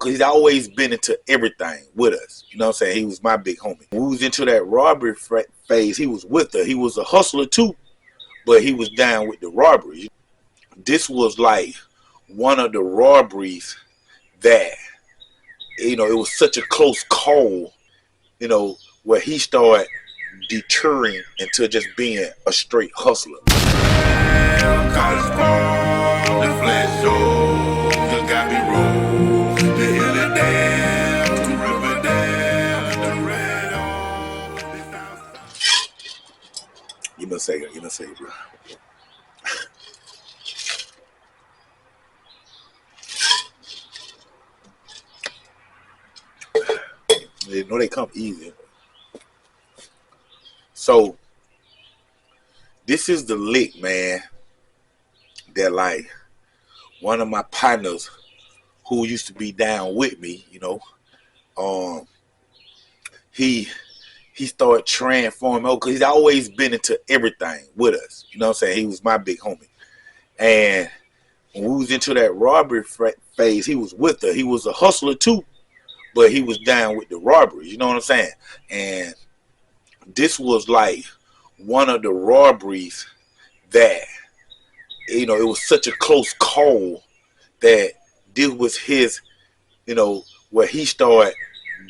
because he's always been into everything with us. You know what I'm saying? He was my big homie. When we was into that robbery phase, he was with her. He was a hustler too, but he was down with the robberies. This was like one of the robberies that, you know, it was such a close call, you know, where he started detouring into just being a straight hustler. Give me a second, bro. They know they come easy. So this is the lick, man, that like one of my partners who used to be down with me, you know, he started transforming because he's always been into everything with us. You know what I'm saying? He was my big homie. And when we was into that robbery phase, he was with her. He was a hustler too, but he was down with the robberies. You know what I'm saying? And this was like one of the robberies that, you know, it was such a close call that this was his, you know, where he started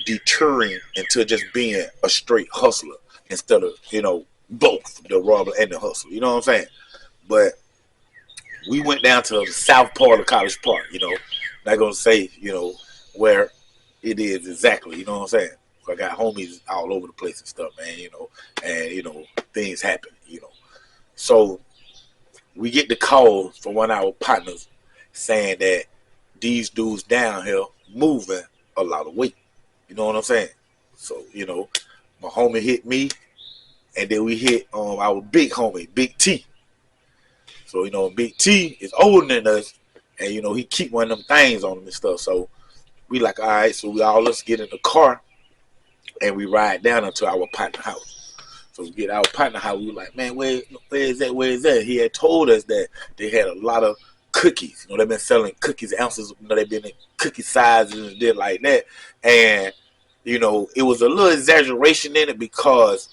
detouring into just being a straight hustler instead of, you know, both the robber and the hustler. You know what I'm saying? But we went down to the south part of College Park, you know. Not gonna say, you know, where it is exactly, you know what I'm saying? I got homies all over the place and stuff, man, you know, and, you know, things happen, you know. So we get the call from one of our partners saying that these dudes down here moving a lot of weight. You know what I'm saying? So, you know, my homie hit me, and then we hit our big homie, Big T. So, you know, Big T is older than us, and, you know, he keep one of them things on him and stuff. So we like, all right, so we all let's get in the car, and we ride down into our partner house. So we get our partner house, we were like, man, where is that? Where is that? He had told us that they had a lot of cookies. You know, they've been selling cookies, ounces, you know, they've been in cookie sizes and shit like that. And, you know, it was a little exaggeration in it because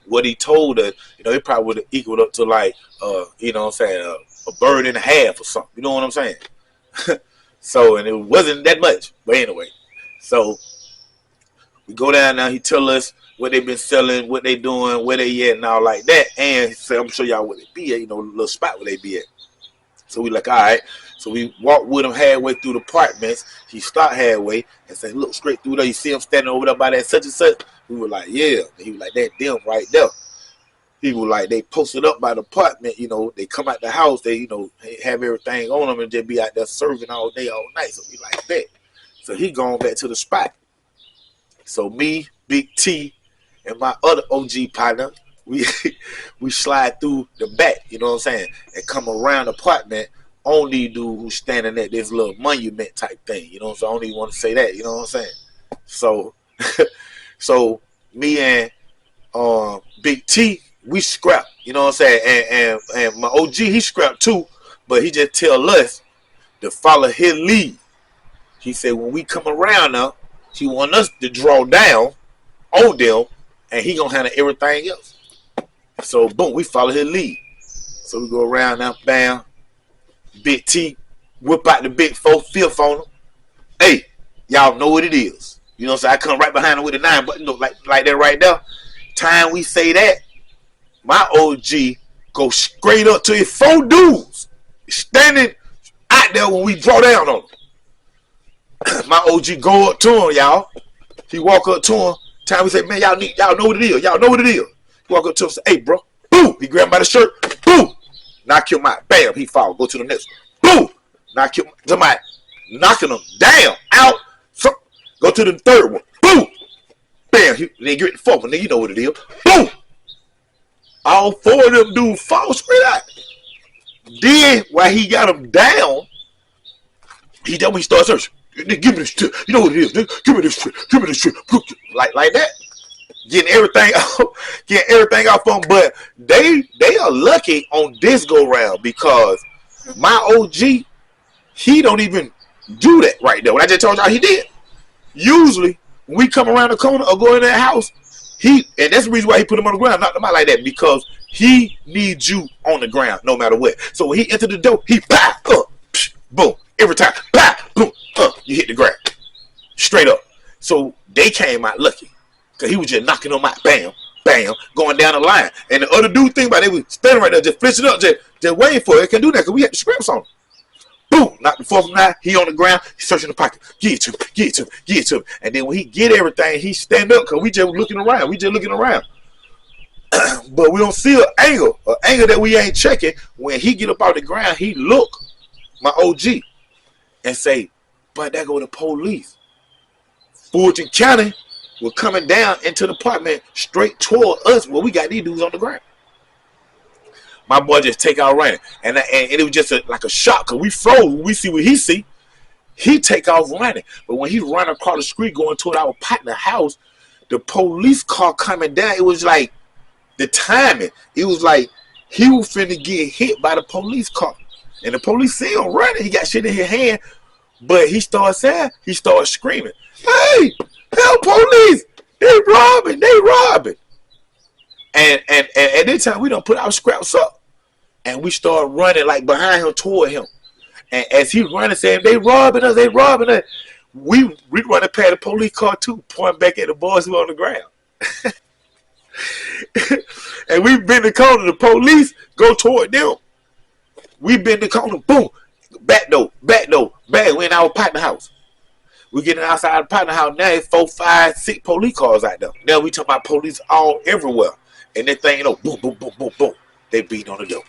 what he told us, you know, it probably would have equaled up to like, you know what I'm saying, a bird and a half or something. You know what I'm saying? So, and it wasn't that much. But anyway, so we go down now. He tell us what they've been selling, what they doing, where they at, and all like that. And he said, I'm gonna show y'all where they be at, you know, a little spot where they be at. So we like, all right. So we walked with him halfway through the apartments. He stopped halfway and said, look straight through there. You see him standing over there by that such and such? We were like, yeah. And he was like, that them right there. He was like, they posted up by the apartment, you know, they come out the house, they, you know, have everything on them and just be out there serving all day, all night. So we like that. So he going back to the spot. So me, Big T, and my other OG partner, we slide through the back, you know what I'm saying, and come around the apartment on these dude who's standing at this little monument type thing, you know, so I don't even want to say that, you know what I'm saying. So so me and Big T, we scrap, you know what I'm saying, and my OG, he scrapped too, but he just tell us to follow his lead. He said when we come around now, he want us to draw down on them, and he gonna handle everything else. So boom, we follow his lead. So we go around now, bam. Big T whip out the big 4-5 on him. Hey, y'all know what it is. You know what I'm saying? I come right behind him with the 9 button, look like that right there. Time we say that, my OG go straight up to his 4 dudes standing out there when we draw down on him. My OG go up to him, y'all. He walk up to him. Time we say, man, y'all know what it is. Y'all know what it is. He walk up to him and say, hey, bro. Boom. He grab him by the shirt. Boom. Knock him out. Bam. He fall. Go to the next one. Boom. Knock him. Somebody knocking him down. Out. So, go to the third one. Boom. Bam. Then get the 4th one. Then you know what it is. Boom. All 4 of them dudes fall straight out. Then, while he got him down, he starts searching. Give me this shit. You know what it is. Give me this shit. Give me this shit. Like that. Getting everything off them. But they are lucky on this go round because my OG, he don't even do that right there. What I just told y'all he did. Usually, when we come around the corner or go in that house, and that's the reason why he put him on the ground, knocked him out like that, because he needs you on the ground no matter what. So when he entered the door, he boom, every time, boom, you hit the ground, straight up. So they came out lucky, because he was just knocking them out, bam, bam, going down the line. And the other dude thing about it, they was standing right there, just flipping up, just waiting for it. They couldn't do that, because we had the scripts on him. Boom, knocked the fourth one out. He on the ground. He's searching the pocket. Get it to him. Get it to him. Get it to him. And then when he get everything, he stand up because we just looking around. We just looking around. But we don't see an angle that we ain't checking. When he get up out the ground, he look, my OG, and say, but that go the police. Fulton County was coming down into the apartment straight toward us where we got these dudes on the ground. My boy just take out running. And it was just like a shock, because we froze. We see what he see. He take off running. But when he run across the street going toward our partner house, the police car coming down, it was like the timing. It was like he was finna get hit by the police car. And the police see him running. He got shit in his hand. But he started saying, he started screaming, hey, help police. They robbing. They robbing. And at this time, we done put our scraps up. And we start running like behind him, toward him. And as he running, saying, they robbing us, they robbing us. We running past the police car too, pointing back at the boys who on the ground. And we bend the corner, the police go toward them. We bend the corner, boom, back door, bang, we in our partner house. We getting outside the partner house, now it's 4, 5, 6 police cars out there. Now we talking about police all everywhere. And that thing, boom, boom, boom, boom, boom. They beat on the door.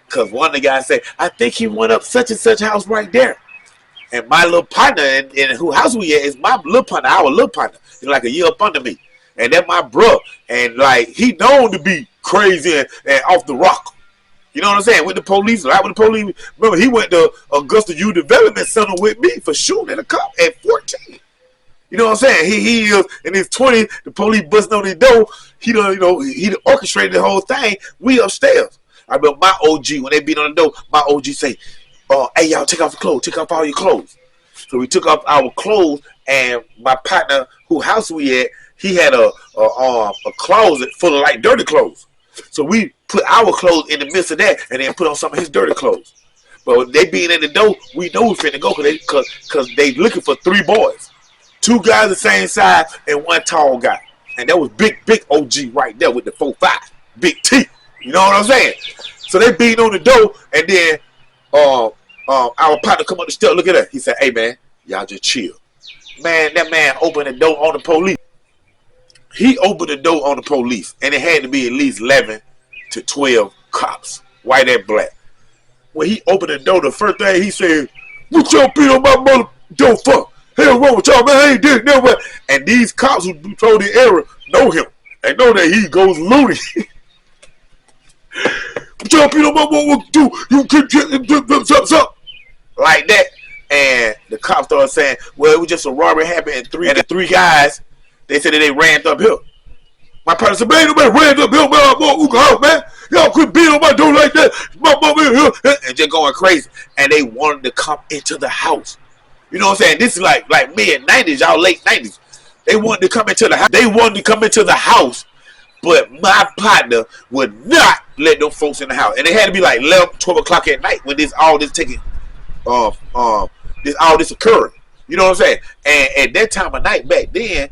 Because one of the guys said, I think he went up such and such house right there. And my little partner, and who house we at, is my little partner, our little partner. He's like a year up under me. And that's my bro. And like, he known to be crazy and off the rock. You know what I'm saying? With the police, right with the police. Remember, he went to Augusta Youth Development Center with me for shooting at a cop at 14. You know what I'm saying? He is in his 20s, the police busting on his door. He orchestrated the whole thing. We upstairs. I remember my OG, when they beat on the door, my OG say, hey, y'all, take off your clothes. Take off all your clothes. So we took off our clothes, and my partner, who house we at, he had a closet full of, like, dirty clothes. So we put our clothes in the midst of that and then put on some of his dirty clothes. But they being in the door, we know we finna go because they looking for 3 boys. 2 guys the same size and 1 tall guy. And that was big OG right there with the 4'5", big T. You know what I'm saying? So they beat on the door, and then our partner come up the stairs. Look at that. He said, hey, man, y'all just chill. Man, that man opened the door on the police. He opened the door on the police, and it had to be at least 11 to 12 cops, white and black. When he opened the door, the first thing he said, what y'all beat on my mother door for? Hell wrong with y'all, man? I ain't did never. And these cops who told the area know him and know that he goes loony. What y'all beat on my mother? What do? You can up like that. And the cops started saying, well, it was just a robbery happened, and the 3 guys, they said that they ran up here. My partner said, man, nobody ran up here, man. Y'all quit beating on my door like that. My mama in here. And just going crazy. And they wanted to come into the house. You know what I'm saying? This is like mid-90s, y'all late 90s. They wanted to come into the house. They wanted to come into the house, but my partner would not let them folks in the house. And it had to be like 11, 12 o'clock at night when all this occurred. You know what I'm saying? And at that time of night back then,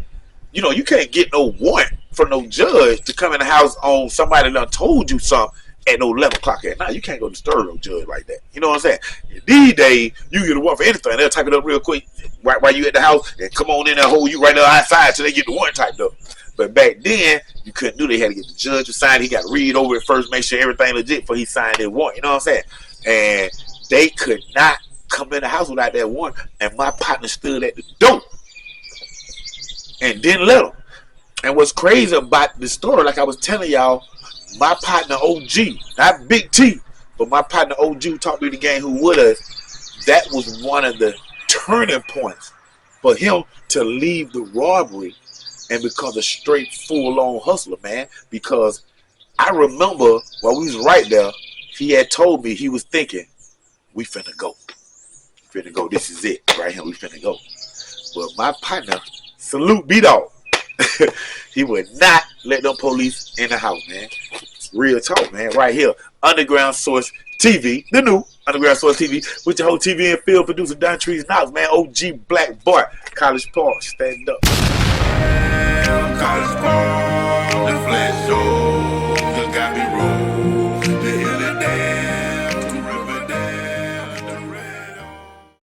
you know, you can't get no warrant from no judge to come in the house on somebody that done told you something at no 11 o'clock at night. You can't go disturb no judge like that. You know what I'm saying? These days, you get a warrant for anything. They'll type it up real quick while you at the house and come on in and hold you right there outside till they get the warrant typed up. But back then, you couldn't do that. They had to get the judge to sign. He got to read over it first, make sure everything legit before he signed that warrant. You know what I'm saying? And they could not come in the house without that warrant. And my partner stood at the door and didn't let them. And what's crazy about the story, like I was telling y'all, my partner OG, not Big T, but my partner OG who taught me the game, who with us, that was one of the turning points for him to leave the robbery and become a straight full-on hustler, man. Because I remember while we was right there, he had told me he was thinking, we finna go. finna go. This is it right here. We finna go. But my partner, salute B-Dog. He would not let them police in the house, man. Real talk, man. Right here. Underground Source TV. The new Underground Source TV. With your whole TV and field producer, Don Trees Knox, man. OG Black Boy. College Park. Stand up. College Park. The Flash Show.